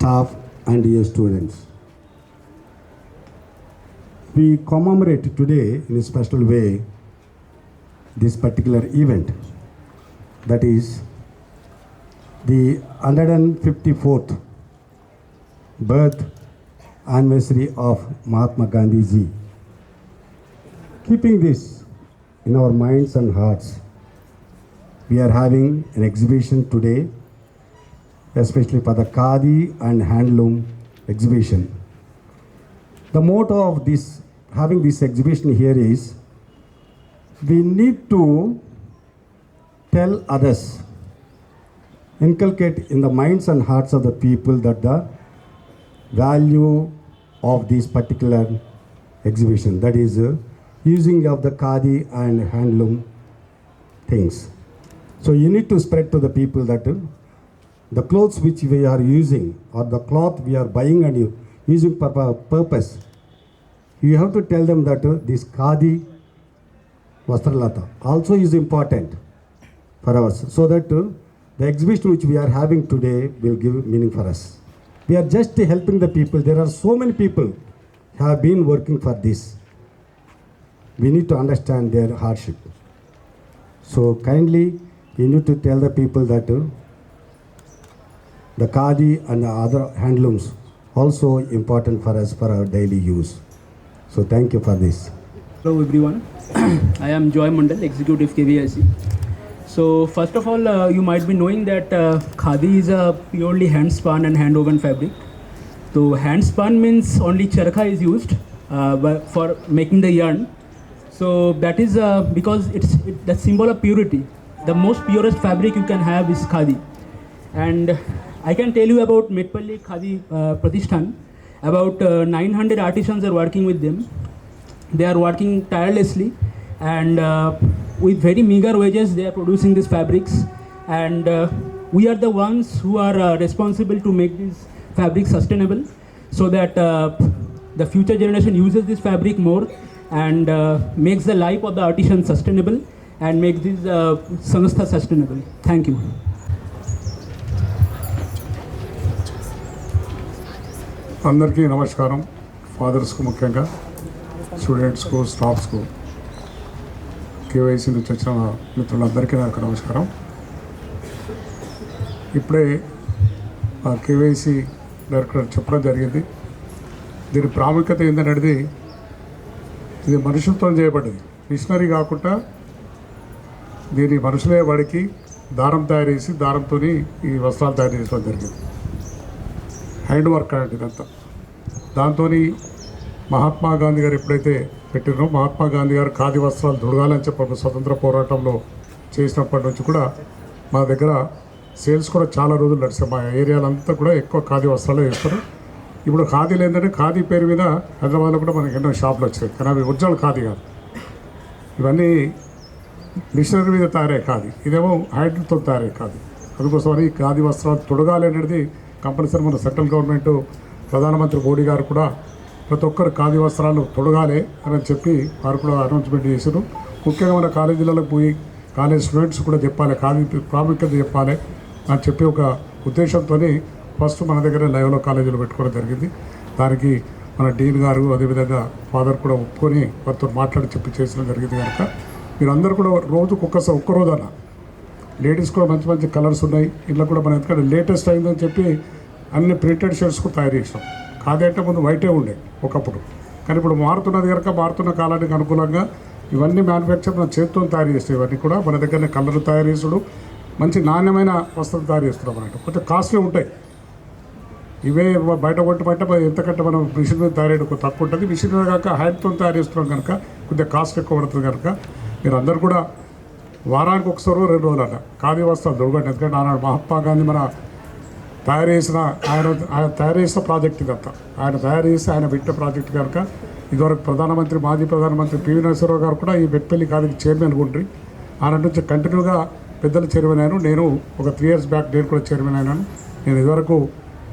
staff, and dear students. We commemorate today in a special way this particular event, that is the 154th birth anniversary of Mahatma Gandhi ji. Keeping this in our minds and hearts, we are having an exhibition today, especially for the Khadi and Handloom exhibition. The motto of this, having this exhibition here is, we need to tell others, inculcate in the minds and hearts of the people that the value of this particular exhibition, that is using of the Khadi and handloom things. So you need to spread to the people that the clothes which we are using or the cloth we are buying and using for purpose, you have to tell them that this Khadi Vastralata also is important for us, so that the exhibition which we are having today will give meaning for us. We are just helping the people. There are so many people who have been working for this. We need to understand their hardship. So kindly, you need to tell the people that the Khadi and the other handlooms also important for us for our daily use. So thank you for this. Hello everyone, I am Joy Mandal, Executive KVIC. So first of all, you might be knowing that Khadi is a purely hand spun and hand woven fabric. So hand spun means only charkha is used for making the yarn. So that is because it's the symbol of purity. The most purest fabric you can have is Khadi. And I can tell you about Medpalli Khadi Pratishthan. About 900 artisans are working with them. They are working tirelessly and with very meager wages they are producing these fabrics, and we are the ones who are responsible to make these fabrics sustainable, so that the future generation uses this fabric more and makes the life of the artisan sustainable and makes this Sanstha sustainable. Thank you. అందరికీ నమస్కారం. ఫాదర్స్కు ముఖ్యంగా, స్టూడెంట్స్కు, స్టాఫ్స్కు, KYC నుంచి వచ్చిన మిత్రులందరికీ నాకు నమస్కారం. ఇప్పుడే KYC director చెప్పడం జరిగింది. దీని ప్రాముఖ్యత ఏంటనేది, ఇది మనుషులతో చేయబడ్డది, మిషనరీ కాకుండా దీని మనుషులే వాడికి దారం తయారు చేసి దారంతో ఈ వస్త్రాలు తయారు చేయడం జరిగింది. హ్యాండ్ వర్క్ అంటే ఇదంతా. దాంతో మహాత్మా గాంధీ గారు ఎప్పుడైతే పెట్టినో, మహాత్మా గాంధీ గారు ఖాదీ వస్త్రాలు దొరకాలని చెప్పి స్వతంత్ర పోరాటంలో చేసినప్పటి నుంచి కూడా మా దగ్గర సేల్స్ కూడా చాలా రోజులు నడిచాయి. మా ఏరియాలంతా కూడా ఎక్కువ ఖాదీ వస్త్రాలు వేస్తారు. ఇప్పుడు ఖాదీలు ఏంటంటే, ఖాదీ పేరు మీద హైదరాబాద్లో కూడా మనకి ఎన్నో షాపులు వచ్చినాయి, కానీ అవి ఒరిజినల్ ఖాదీ కాదు. ఇవన్నీ మిషనరీ మీద తయారయ్యే ఖాదీ, ఇదేమో హ్యాండ్తో తయారయ్యే ఖాదీ. అందుకోసమని ఖాదీ వస్త్రాలు తొడగాలి అనేది కంపల్సరీ. మన సెంట్రల్ గవర్నమెంట్ ప్రధానమంత్రి మోడీ గారు కూడా ప్రతి ఒక్కరు ఖాదీ వస్త్రాలు తొడగాలి అని చెప్పి వారు కూడా అనౌన్స్మెంట్ చేశారు. ముఖ్యంగా మన కాలేజీలలో పోయి కాలేజ్ స్టూడెంట్స్ కూడా చెప్పాలి, ఖాదీ ప్రాముఖ్యత చెప్పాలి అని చెప్పి ఒక ఉద్దేశంతో ఫస్ట్ మన దగ్గర లైవ్లో కాలేజీలో పెట్టుకోవడం జరిగింది. దానికి మన డీన్ గారు, అదేవిధంగా ఫాదర్ కూడా ఒప్పుకొని వారితో మాట్లాడి చెప్పి చేసడం జరిగింది. కనుక మీరందరూ కూడా రోజుకు ఒక్కరోజు అన్న లేడీస్ కూడా మంచి మంచి కలర్స్ ఉన్నాయి ఇంట్లో కూడా. మనం ఎందుకంటే లేటెస్ట్ అయిందని చెప్పి అన్ని ప్రింటెడ్ షర్ట్స్ కూడా తయారు చేసినాం. ఖాదీ అంటే ముందు వైటే ఉండే ఒకప్పుడు, కానీ ఇప్పుడు మారుతున్నది కనుక మారుతున్న కాలానికి అనుకూలంగా ఇవన్నీ మ్యానుఫ్యాక్చర్ మన చేతితో తయారు చేస్తాయి. ఇవన్నీ కూడా మన దగ్గరనే కలర్ తయారు చేసుడు, మంచి నాణ్యమైన వస్త్రం తయారు చేస్తున్నాం అన్నట్టు. కొంచెం కాస్ట్లీ ఉంటాయి ఇవే, బయట కొట్టమంటే ఎంతకంటే మనం మిషన్ మీద తయారు చేయడం తక్కువ ఉంటుంది. మిషన్ మీద కాక హ్యాండ్తో తయారు చేస్తున్నాం కనుక కొద్దిగా కాస్ట్ ఎక్కువ పడుతుంది. కనుక మీరు అందరూ కూడా వారానికి ఒకసారి 2 రోజులు అన్న ఖాదీ వస్త్రాలు దొరకండి. ఎందుకంటే ఆనాడు మహాత్మా గాంధీ మన తయారు చేసిన ఆయన తయారు చేసిన ప్రాజెక్ట్ ఇదంతా. ఆయన తయారు చేసి ఆయన పెట్టిన ప్రాజెక్ట్ కనుక ఇదివరకు ప్రధానమంత్రి, మాజీ ప్రధానమంత్రి పివి నరసింహారావు గారు కూడా ఈ మెట్పల్లి ఖాదీకి చైర్మన్ ఉండ్రి. ఆనాటి నుంచి కంటిన్యూగా పెద్దలు చైర్మన్ అయినాను. నేను ఒక 3 years బ్యాక్ నేను కూడా చైర్మన్ అయినాను. నేను ఇదివరకు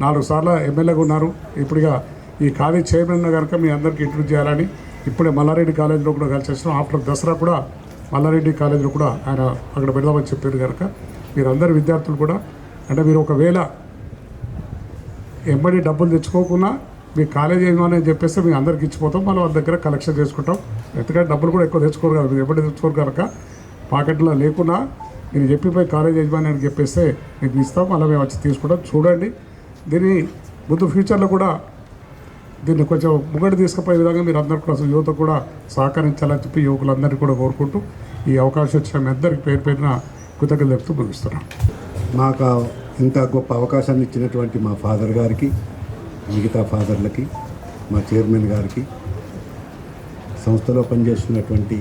4 సార్లు ఎమ్మెల్యేగా ఉన్నారు. ఇప్పుడుగా ఈ ఖాదీ చైర్మన్ కనుక మీ అందరికీ ఇంట్రడ్యూస్ చేయాలని ఇప్పుడే మల్లారెడ్డి కాలేజీలో కూడా కలిసి వచ్చినాం. ఆఫ్టర్ దసరా కూడా మల్లారెడ్డి కాలేజీలో కూడా ఆయన అక్కడ పెడదామని చెప్పారు. కనుక మీరందరు విద్యార్థులు కూడా, అంటే మీరు ఒకవేళ ఎంబడి డబ్బులు తెచ్చుకోకుండా మీ కాలేజ్ ఏమని చెప్పేస్తే మీ అందరికి ఇచ్చిపోతాం, మనం వాళ్ళ దగ్గర కలెక్షన్ చేసుకుంటాం. ఎందుకంటే డబ్బులు కూడా ఎక్కువ తెచ్చుకోరు కదా, మీరు ఎప్పటి తెచ్చుకోరు కనుక పాకెట్లో లేకుండా మీరు చెప్పిపోయి కాలేజ్ యజమాని చెప్పేస్తే మీకు ఇస్తాం, అలా మేము వచ్చి తీసుకుంటాం. చూడండి, దీన్ని ముందు ఫ్యూచర్లో కూడా దీన్ని కొంచెం ముంగడి తీసుకుపోయే విధంగా మీరు అందరూ కూడా యువత కూడా సహకరించాలని చెప్పి యువకులందరినీ కూడా కోరుకుంటూ ఈ అవకాశం వచ్చిన మీ అందరికీ పేరు పేరున కృతజ్ఞతలు చెప్తూ ముగిస్తున్నాను. మాకు ఇంత గొప్ప అవకాశాన్ని ఇచ్చినటువంటి మా ఫాదర్ గారికి, మిగతా ఫాదర్లకి, మా చైర్మన్ గారికి, సంస్థలో పనిచేస్తున్నటువంటి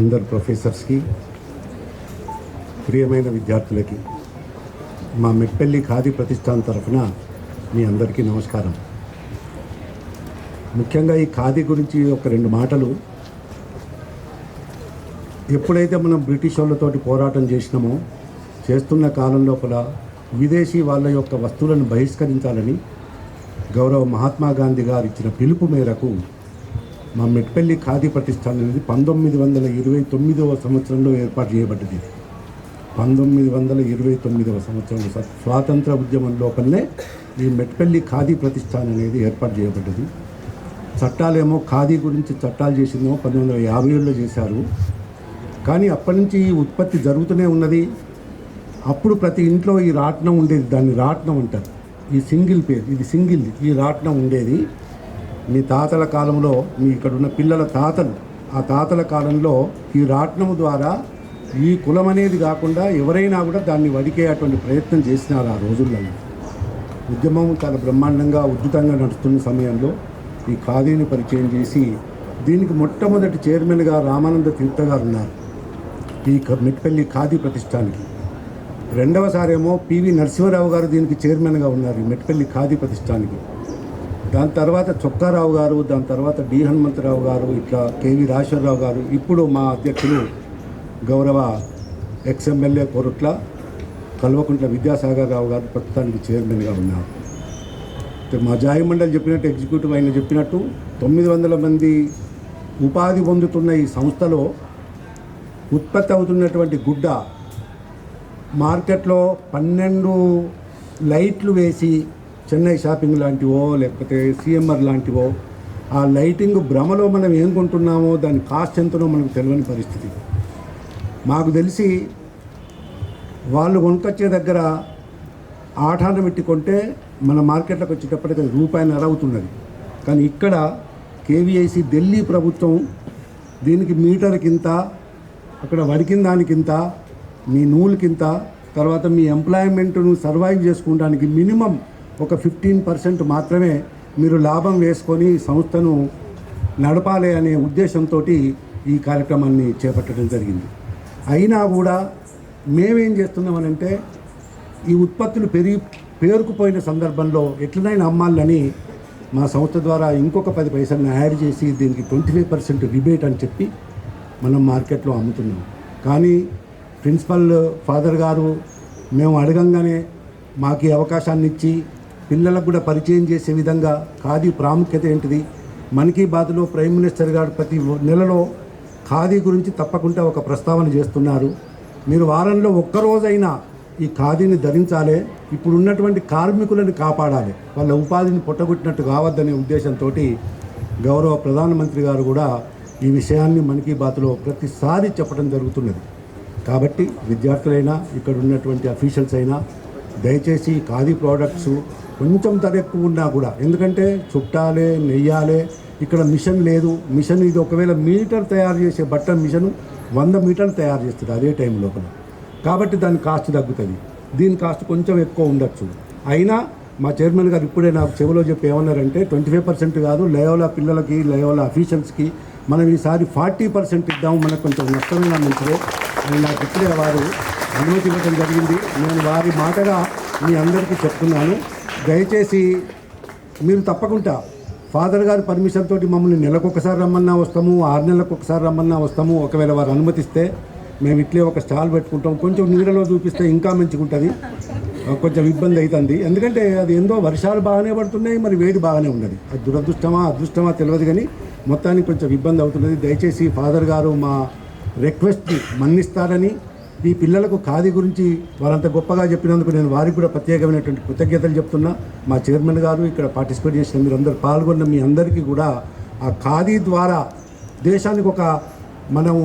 అందరు ప్రొఫెసర్స్కి, ప్రియమైన విద్యార్థులకి, మా మెట్పల్లి ఖాదీ ప్రతిష్టాన్ తరఫున మీ అందరికీ నమస్కారం. ముఖ్యంగా ఈ ఖాదీ గురించి ఒక 2 మాటలు. ఎప్పుడైతే మనం బ్రిటిష్ వాళ్ళతోటి పోరాటం చేసినామో, చేస్తున్న కాలం లోపల విదేశీ వాళ్ళ యొక్క వస్తువులను బహిష్కరించాలని గౌరవ మహాత్మా గాంధీ గారు ఇచ్చిన పిలుపు మేరకు మా మెట్పల్లి ఖాదీ ప్రతిష్టాన్ అనేది 1929వ సంవత్సరంలో ఏర్పాటు చేయబడ్డది. 1929వ సంవత్సరంలో స్వాతంత్ర ఉద్యమం లోపలనే ఈ మెట్పల్లి ఖాదీ ప్రతిష్టాన్ అనేది ఏర్పాటు చేయబడ్డది. చట్టాలేమో ఖాదీ గురించి చట్టాలు చేసిందేమో 1950లో చేశారు. కానీ అప్పటి నుంచి ఈ ఉత్పత్తి జరుగుతూనే ఉన్నది. అప్పుడు ప్రతి ఇంట్లో ఈ రాట్నం ఉండేది, దాన్ని రాట్నం అంటారు. ఈ సింగిల్ పేరు, ఇది సింగిల్, ఈ రాట్నం ఉండేది. మీ తాతల కాలంలో, మీ ఇక్కడ ఉన్న పిల్లల తాతలు, ఆ తాతల కాలంలో ఈ రాట్నం ద్వారా ఈ కులం అనేది కాకుండా ఎవరైనా కూడా దాన్ని వడికేటువంటి ప్రయత్నం చేసినారు. ఆ రోజులలో ఉద్యమం చాలా బ్రహ్మాండంగా ఉద్ధృతంగా నడుస్తున్న సమయంలో ఈ ఖాదీని పరిచయం చేసి దీనికి మొట్టమొదటి చైర్మన్గా రామానంద తీర్థ గారు ఉన్నారు ఈ మెట్పల్లి ఖాదీ ప్రతిష్టానికి. రెండవసారేమో పివి నరసింహారావు గారు దీనికి చైర్మన్గా ఉన్నారు ఈ మెట్పల్లి ఖాదీ ప్రతిష్టానికి. దాని తర్వాత చొక్కారావు గారు, దాని తర్వాత డి హనుమంతరావు గారు, ఇట్లా కేవి రాజేశ్వరరావు గారు, ఇప్పుడు మా అధ్యక్షులు గౌరవ ఎక్స్ఎమ్మెల్యే కోరుట్ల కల్వకుంట్ల విద్యాసాగర్ రావు గారు ప్రస్తుతానికి చైర్మన్గా ఉన్నారు. మా జాయి మండలి చెప్పినట్టు, ఎగ్జిక్యూటివ్ ఆయన చెప్పినట్టు 900 మంది ఉపాధి పొందుతున్న ఈ సంస్థలో ఉత్పత్తి అవుతున్నటువంటి గుడ్డ మార్కెట్లో 12 లైట్లు వేసి, చెన్నై షాపింగ్ లాంటివో లేకపోతే సిఎంఆర్ లాంటివో, ఆ లైటింగ్ భ్రమలో మనం ఏం కొంటున్నామో దాని కాస్ట్ ఎంతనో మనకు తెలియని పరిస్థితి. మాకు తెలిసి వాళ్ళు కొనుకొచ్చే దగ్గర ఆఠాన పెట్టి కొంటే మన మార్కెట్లోకి వచ్చేటప్పటికి ₹1.5 అవుతున్నది. కానీ ఇక్కడ కేవీఐసి ఢిల్లీ ప్రభుత్వం దీనికి మీటర్కింత, అక్కడ వడికిన దానికింత, మీ నూలుకింత, తర్వాత మీ ఎంప్లాయ్మెంట్ను సర్వైవ్ చేసుకోవడానికి మినిమం ఒక 15% మాత్రమే మీరు లాభం వేసుకొని సంస్థను నడపాలి అనే ఉద్దేశంతో ఈ కార్యక్రమాన్ని చేపట్టడం జరిగింది. అయినా కూడా మేమేం చేస్తున్నామనంటే ఈ ఉత్పత్తులు పేరుకుపోయిన సందర్భంలో ఎట్లనైనా అమ్మాలని మా సంస్థ ద్వారా ఇంకొక 10 పైసలను యాడ్ చేసి దీనికి 25% రిబేట్ అని చెప్పి మనం మార్కెట్లో అమ్ముతున్నాం. కానీ ప్రిన్సిపల్ ఫాదర్ గారు మేము అడగంగానే మాకు ఈ అవకాశాన్ని ఇచ్చి పిల్లలకు కూడా పరిచయం చేసే విధంగా ఖాదీ ప్రాముఖ్యత ఏంటిది, మన్ కీ బాత్లో ప్రైమ్ మినిస్టర్ గారు ప్రతి నెలలో ఖాదీ గురించి తప్పకుండా ఒక ప్రస్తావన చేస్తున్నారు. మీరు వారంలో ఒక్కరోజైనా ఈ ఖాదీని ధరించాలి, ఇప్పుడు ఉన్నటువంటి కార్మికులను కాపాడాలి, వాళ్ళ ఉపాధిని పొట్టగొట్టినట్టు కావద్దనే ఉద్దేశంతో గౌరవ ప్రధానమంత్రి గారు కూడా ఈ విషయాన్ని మన్ కీ బాత్లో ప్రతిసారి చెప్పడం జరుగుతున్నది. కాబట్టి విద్యార్థులైనా ఇక్కడ ఉన్నటువంటి అఫీషియల్స్ అయినా దయచేసి ఖాదీ ప్రోడక్ట్స్ కొంచెం ధర ఎక్కువ ఉన్నా కూడా, ఎందుకంటే చుట్టాలే, నెయ్యాలే, ఇక్కడ మిషన్ లేదు. మిషన్ ఇది ఒకవేళ మీటర్ తయారు చేసే బట్ట మిషన్ 100 మీటర్లు తయారు చేస్తుంది అదే టైం లోపల. కాబట్టి దాని కాస్ట్ తగ్గుతుంది, దీని కాస్ట్ కొంచెం ఎక్కువ ఉండొచ్చు. అయినా మా చైర్మన్ గారు ఇప్పుడే నాకు చెవిలో చెప్పి ఏమన్నారంటే 25% కాదు, లయోలా పిల్లలకి, లయోలా అఫీషియల్స్కి మనం ఈసారి 40% ఇద్దాము, మనకు కొంచెం నష్టమైన మంచిదే అని నాకు ఇప్పుడే వారు అనుమతి ఇవ్వడం జరిగింది. నేను వారి మాటగా మీ అందరికీ చెప్తున్నాను. దయచేసి మీరు తప్పకుండా ఫాదర్ గారి పర్మిషన్ తోటి మమ్మల్ని నెలకొకసారి రమ్మన్నా వస్తాము, 6 నెలలకు ఒకసారి రమ్మన్నా వస్తాము. ఒకవేళ వారు అనుమతిస్తే మేము ఇట్లే ఒక స్టాల్ పెట్టుకుంటాం. కొంచెం నీడలో చూపిస్తే ఇంకా మంచిగా ఉంటుంది. కొంచెం ఇబ్బంది అవుతుంది, ఎందుకంటే అది ఏందో వర్షాలు బాగానే పడుతున్నాయి, మరి వేడి బాగానే ఉన్నది. అది దురదృష్టమా అదృష్టమా తెలియదు, కానీ మొత్తానికి కొంచెం ఇబ్బంది అవుతున్నది. దయచేసి ఫాదర్ గారు మా రిక్వెస్ట్ని మన్నిస్తారని ఈ పిల్లలకు ఖాదీ గురించి వారంత గొప్పగా చెప్పినందుకు నేను వారికి కూడా ప్రత్యేకమైనటువంటి కృతజ్ఞతలు చెప్తున్నా. మా చైర్మన్ గారు, ఇక్కడ పార్టిసిపేట్ చేసిన మీరందరూ పాల్గొన్న మీ అందరికీ కూడా ఆ ఖాదీ ద్వారా దేశానికి మనం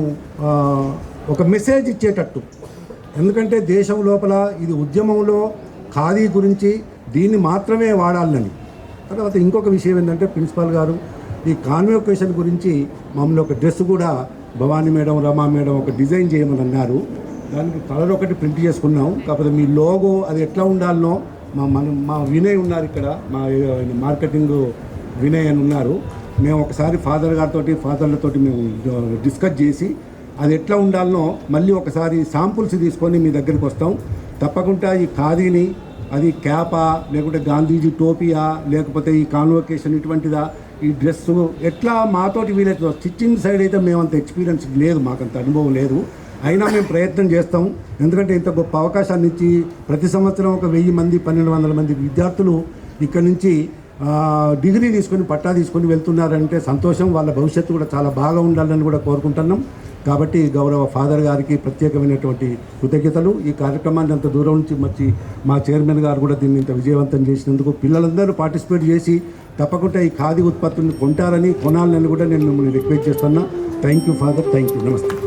ఒక మెసేజ్ ఇచ్చేటట్టు, ఎందుకంటే దేశం లోపల ఇది ఉద్యమంలో ఖాదీ గురించి దీన్ని మాత్రమే వాడాలని. తర్వాత ఇంకొక విషయం ఏంటంటే ప్రిన్సిపాల్ గారు ఈ కాన్వొకేషన్ గురించి మమ్మల్ని ఒక డ్రెస్ కూడా భవానీ మేడం, రమా మేడం ఒక డిజైన్ చేయమని అన్నారు. దానికి కలర్ ఒకటి ప్రింట్ చేసుకున్నాం. కాకపోతే మీ లోగో అది ఎట్లా ఉండాలనో మా వినయ్ ఉన్నారు ఇక్కడ, మా మార్కెటింగ్ వినయ్ అని ఉన్నారు. మేము ఒకసారి ఫాదర్లతోటి మేము డిస్కస్ చేసి అది ఎట్లా ఉండాలనో మళ్ళీ ఒకసారి శాంపుల్స్ తీసుకొని మీ దగ్గరికి వస్తాం. తప్పకుండా ఈ ఖాదీని అది క్యాపా, లేకుంటే గాంధీజీ టోపియా, లేకపోతే ఈ కాన్వొకేషన్ ఇటువంటిదా, ఈ డ్రెస్సు ఎట్లా మాతోటి వీలైతే స్టిచ్చింగ్ సైడ్ అయితే మేము అంత ఎక్స్పీరియన్స్ లేదు, మాకంత అనుభవం లేదు. అయినా మేము ప్రయత్నం చేస్తాం. ఎందుకంటే ఇంత గొప్ప అవకాశాన్ని ఇచ్చి ప్రతి సంవత్సరం ఒక 1000 మంది 1200 మంది విద్యార్థులు ఇక్కడి నుంచి డిగ్రీ తీసుకొని పట్టా తీసుకొని వెళ్తున్నారంటే సంతోషం. వాళ్ళ భవిష్యత్తు కూడా చాలా బాగా ఉండాలని కూడా కోరుకుంటున్నాం. కాబట్టి గౌరవ ఫాదర్ గారికి ప్రత్యేకమైనటువంటి కృతజ్ఞతలు. ఈ కార్యక్రమాన్ని అంత దూరం నుంచి వచ్చి మా చైర్మన్ గారు కూడా దీన్ని ఇంత విజయవంతం చేసినందుకు, పిల్లలందరూ పార్టిసిపేట్ చేసి తప్పకుండా ఈ ఖాదీ ఉత్పత్తులను కొనాలని కూడా నేను మిమ్మల్ని రిక్వెస్ట్ చేస్తున్నా. Thank you father, thank you, నమస్తే.